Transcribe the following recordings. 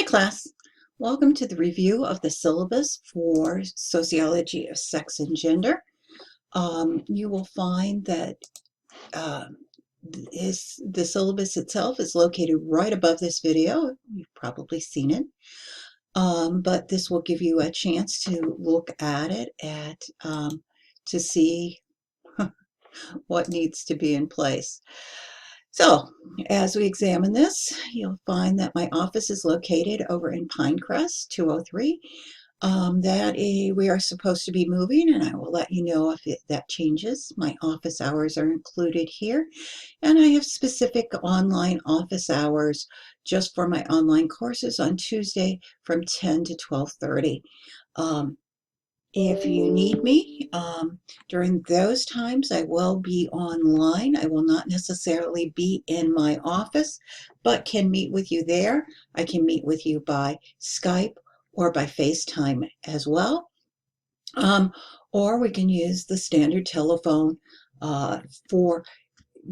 class. Welcome to the review of the syllabus for Sociology of Sex and Gender. You will find that the syllabus itself is located right above this video. You've probably seen it, but this will give you a chance to look at it to see what needs to be in place. So, as we examine this, you'll find that my office is located over in Pinecrest, 203. We are supposed to be moving, and I will let you know if that changes. My office hours are included here, and I have specific online office hours just for my online courses on Tuesday from 10 to 12:30. If you need me during those times, I will be online. I will not necessarily be in my office, but can meet with you there. I can meet with you by Skype or by FaceTime as well. Or we can use the standard telephone for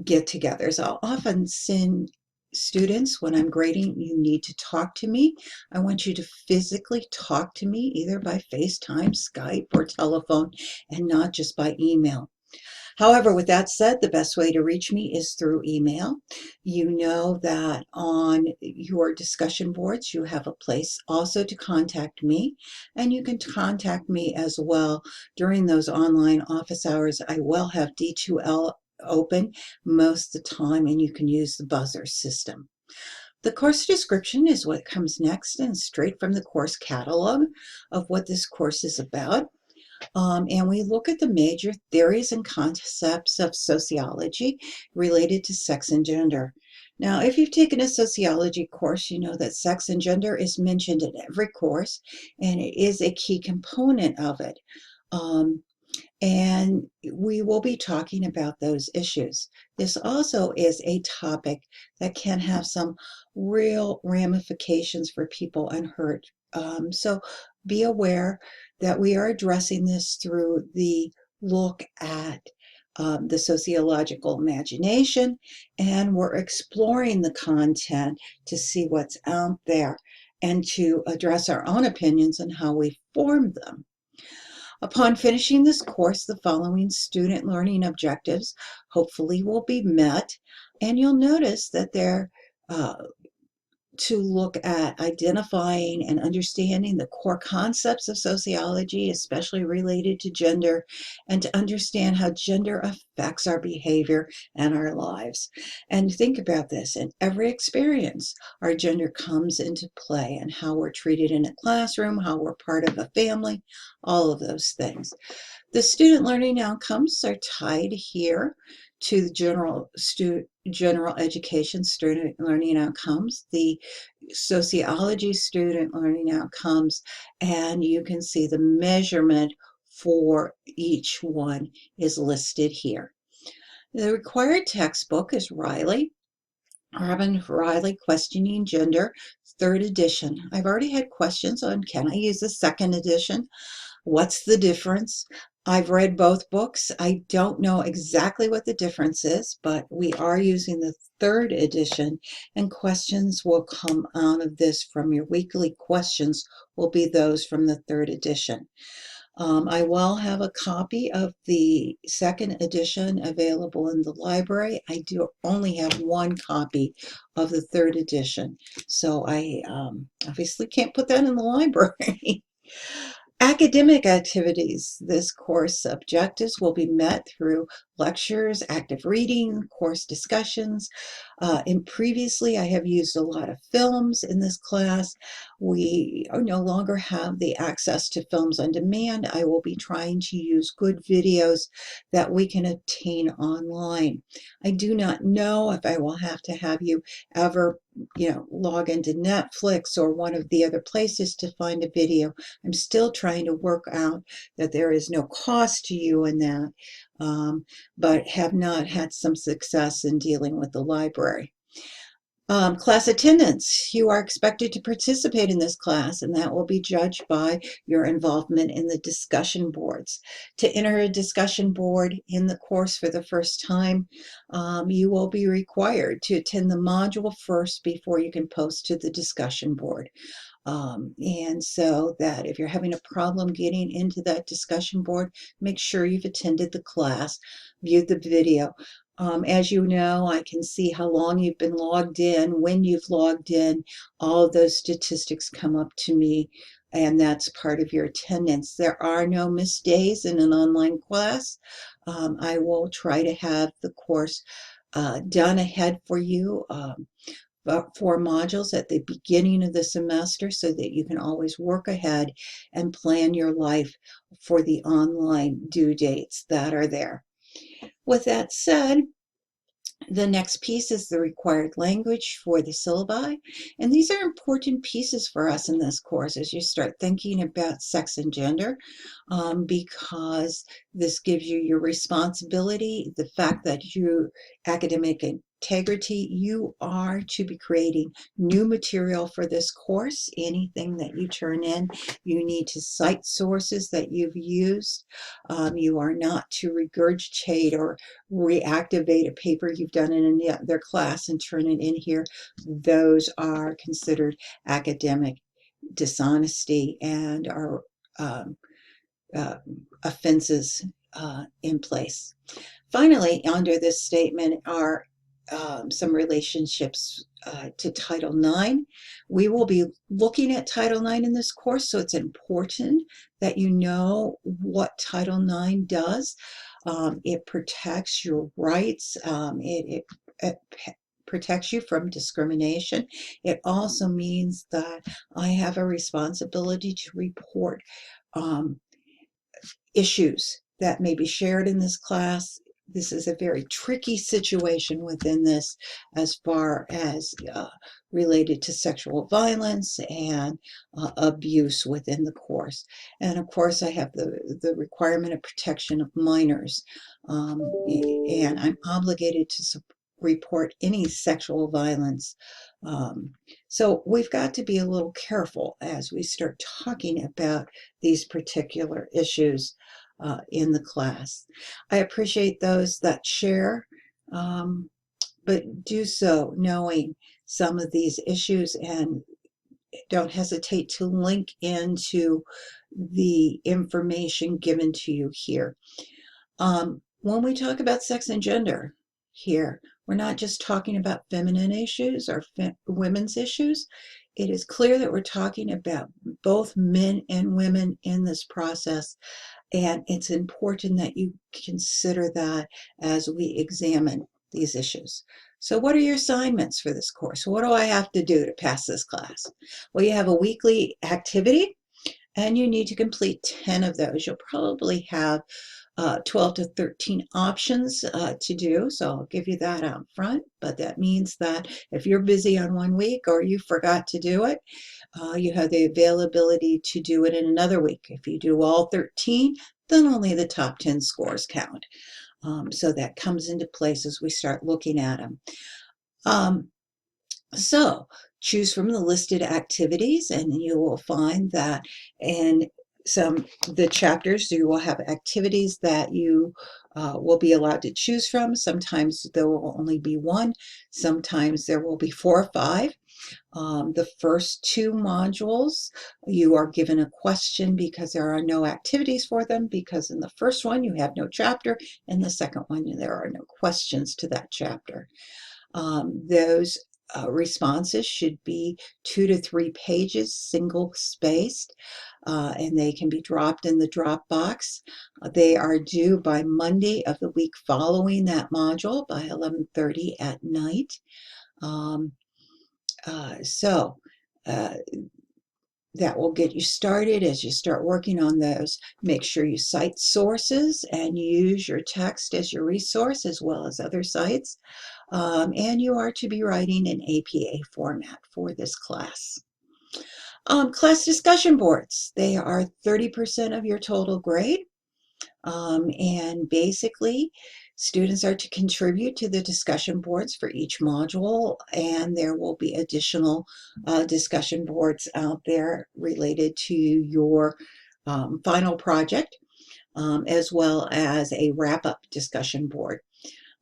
get-togethers. I'll often send students when I'm grading, you need to talk to me. I want you to physically talk to me either by FaceTime, Skype, or telephone, and not just by email. However, with that said, the best way to reach me is through email. You know that on your discussion boards, you have a place also to contact me, and you can contact me as well during those online office hours. I will have D2L open most of the time, and you can use the buzzer system. The course description is what comes next and straight from the course catalog of what this course is about. And we look at the major theories and concepts of sociology related to sex and gender. Now, if you've taken a sociology course, you know that sex and gender is mentioned in every course, and it is a key component of it. And we will be talking about those issues. This also is a topic that can have some real ramifications for people and hurt. So be aware that we are addressing this through the look at the sociological imagination, and we're exploring the content to see what's out there and to address our own opinions and how we form them. Upon finishing this course, the following student learning objectives hopefully will be met, and you'll notice that they're to look at identifying and understanding the core concepts of sociology, especially related to gender, and to understand how gender affects our behavior and our lives. And think about this, in every experience, our gender comes into play, and how we're treated in a classroom, how we're part of a family, all of those things. The student learning outcomes are tied here to the general education student learning outcomes, the sociology student learning outcomes, and you can see the measurement for each one is listed here. The required textbook is Robin Riley Questioning Gender, 3rd edition. I've already had questions on, can I use the 2nd edition? What's the difference? I've read both books. I don't know exactly what the difference is, but we are using the 3rd edition, and questions will come out of this from your weekly questions will be those from the 3rd edition. I will have a copy of the 2nd edition available in the library. I do only have one copy of the 3rd edition, so I obviously can't put that in the library. Academic activities. This course objectives will be met through lectures, active reading, course discussions. Previously, I have used a lot of films in this class. We no longer have the access to films on demand. I will be trying to use good videos that we can obtain online. I do not know if I will have to have you ever log into Netflix or one of the other places to find a video. I'm still trying to work out that there is no cost to you in that, but have not had some success in dealing with the library. Class attendance. You are expected to participate in this class, and that will be judged by your involvement in the discussion boards. To enter a discussion board in the course for the first time, you will be required to attend the module first before you can post to the discussion board. And so that if you're having a problem getting into that discussion board, make sure you've attended the class, viewed the video. As you know, I can see how long you've been logged in, when you've logged in, all of those statistics come up to me, and that's part of your attendance. There are no missed days in an online class. I will try to have the course done ahead for you. About 4 modules at the beginning of the semester so that you can always work ahead and plan your life for the online due dates that are there. With that said, the next piece is the required language for the syllabi, and these are important pieces for us in this course as you start thinking about sex and gender, because this gives you your responsibility, the fact that you academic integrity, you are to be creating new material for this course. Anything that you turn in, you need to cite sources that you've used. You are not to regurgitate or reactivate a paper you've done in another class and turn it in here. Those are considered academic dishonesty and are um, uh, offenses in place. Finally, under this statement are some relationships to Title IX. We will be looking at Title IX in this course, so it's important that you know what Title IX does. It protects your rights. It protects you from discrimination. It also means that I have a responsibility to report issues that may be shared in this class. This is a very tricky situation within this as far as related to sexual violence and abuse within the course. And of course, I have the requirement of protection of minors, and I'm obligated to report any sexual violence. So we've got to be a little careful as we start talking about these particular issues in the class. I appreciate those that share, but do so knowing some of these issues, and don't hesitate to link into the information given to you here. When we talk about sex and gender here, we're not just talking about feminine issues or women's issues. It is clear that we're talking about both men and women in this process, and it's important that you consider that as we examine these issues. So what are your assignments for this course? What do I have to do to pass this class? Well, you have a weekly activity, and you need to complete 10 of those. You'll probably have 12 to 13 options to do, so I'll give you that out front, but that means that if you're busy on one week or you forgot to do it, you have the availability to do it in another week. If you do all 13, then only the top 10 scores count. So that comes into place as we start looking at them. So choose from the listed activities, and you will find that in the chapters you will have activities that you will be allowed to choose from. Sometimes there will only be one, sometimes there will be 4 or 5. The first 2 modules, you are given a question because there are no activities for them, because in the first one you have no chapter, in the second one there are no questions to that chapter. Those responses should be 2 to 3 pages, single spaced, and they can be dropped in the Dropbox. They are due by Monday of the week following that module by 11:30 at night. So that will get you started as you start working on those. Make sure you cite sources and use your text as your resource as well as other sites. And you are to be writing in APA format for this class. Class discussion boards, they are 30% of your total grade. And basically, Students are to contribute to the discussion boards for each module, and there will be additional discussion boards out there related to your final project, as well as a wrap-up discussion board.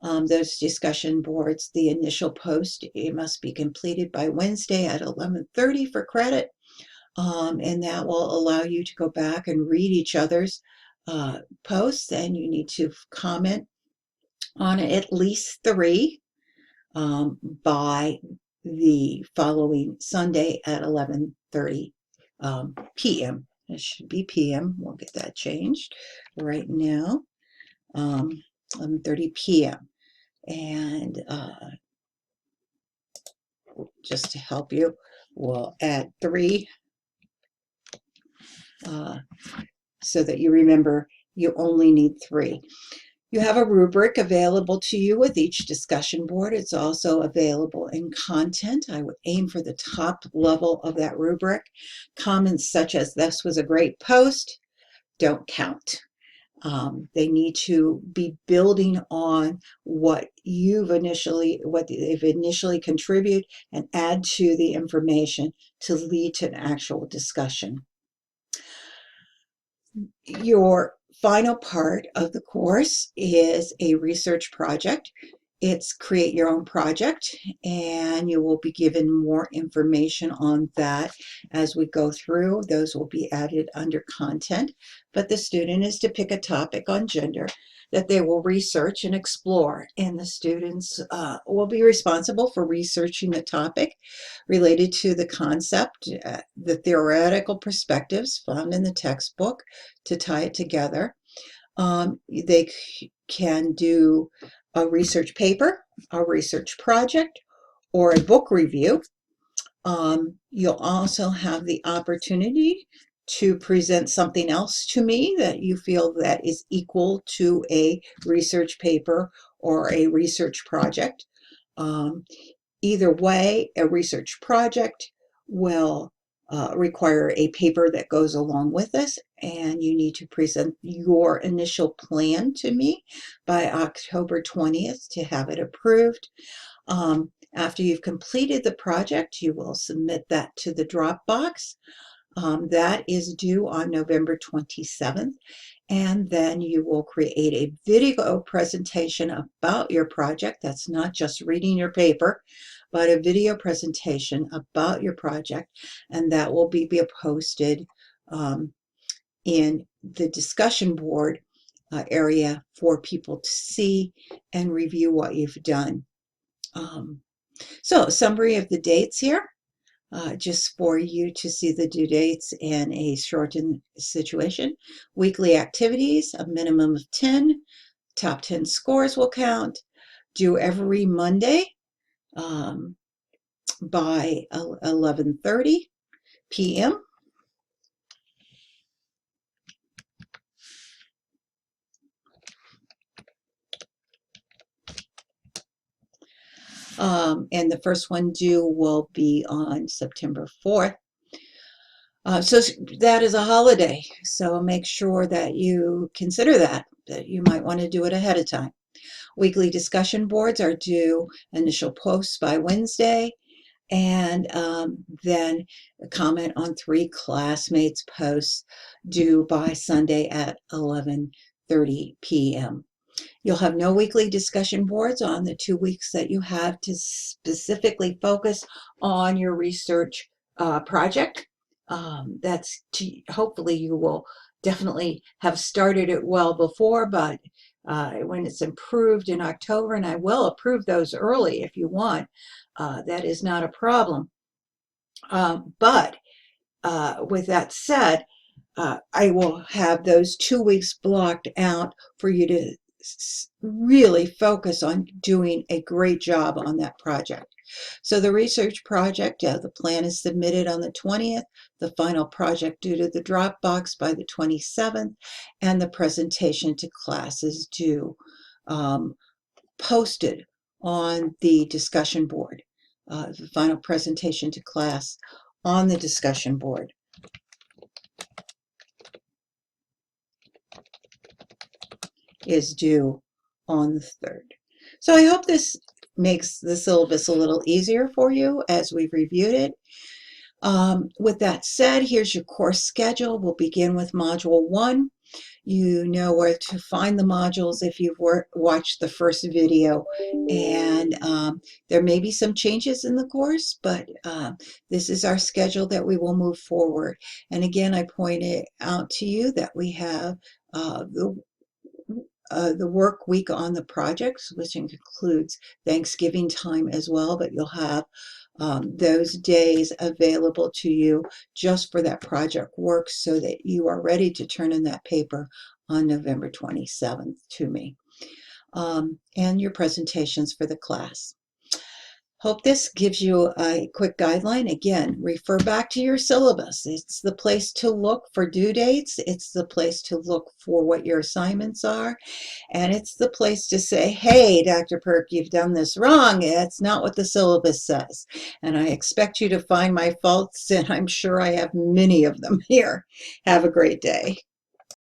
Those discussion boards, the initial post, it must be completed by Wednesday at 11:30 for credit, and that will allow you to go back and read each other's posts, and you need to comment on at least 3 by the following Sunday at 11:30 p.m. It should be p.m. We'll get that changed right now. 11:30 p.m. And just to help you, we'll add 3 so that you remember you only need 3. You have a rubric available to you with each discussion board. It's also available in content. I would aim for the top level of that rubric. Comments such as "this was a great post" don't count. They need to be building on what they've initially contributed and add to the information to lead to an actual discussion. Your final part of the course is a research project. It's create your own project, and you will be given more information on that as we go through. Those will be added under content, but the student is to pick a topic on gender that they will research and explore, and the students will be responsible for researching the topic related to the concept, the theoretical perspectives found in the textbook to tie it together. They can do a research paper, a research project, or a book review. You'll also have the opportunity to present something else to me that you feel that is equal to a research paper or a research project. Either way, a research project will require a paper that goes along with this, and you need to present your initial plan to me by October 20th to have it approved. After you've completed the project, you will submit that to the Dropbox. That is due on November 27th, and then you will create a video presentation about your project. That's not just reading your paper, but a video presentation about your project, and that will be posted in the discussion board area for people to see and review what you've done. So, summary of the dates here. Just for you to see the due dates in a shortened situation. Weekly activities, a minimum of 10. Top 10 scores will count. Due every Monday by 11:30 p.m. And the first one due will be on September 4th. So that is a holiday, so make sure that you consider that you might want to do it ahead of time. Weekly discussion boards are due initial posts by Wednesday, and then comment on 3 classmates' posts due by Sunday at 11:30 p.m. You'll have no weekly discussion boards on the 2 weeks that you have to specifically focus on your research project. Hopefully you will definitely have started it well before, but when it's approved in October, and I will approve those early if you want, that is not a problem. But with that said, I will have those 2 weeks blocked out for you to really focus on doing a great job on that project. So the research project, the plan is submitted on the 20th, the final project due to the Dropbox by the 27th, and the presentation to class is due posted on the discussion board. The final presentation to class on the discussion board. Is due on the 3rd. So I hope this makes the syllabus a little easier for you as we've reviewed it. With that said, here's your course schedule. We'll begin with Module 1. You know where to find the modules if you've watched the first video. And there may be some changes in the course, but this is our schedule that we will move forward. And again, I pointed out to you that we have the work week on the projects, which includes Thanksgiving time as well, but you'll have those days available to you just for that project work so that you are ready to turn in that paper on November 27th to me, and your presentations for the class. Hope this gives you a quick guideline. Again, refer back to your syllabus. It's the place to look for due dates. It's the place to look for what your assignments are. And it's the place to say, hey, Dr. Perk, you've done this wrong. It's not what the syllabus says. And I expect you to find my faults, and I'm sure I have many of them here. Have a great day.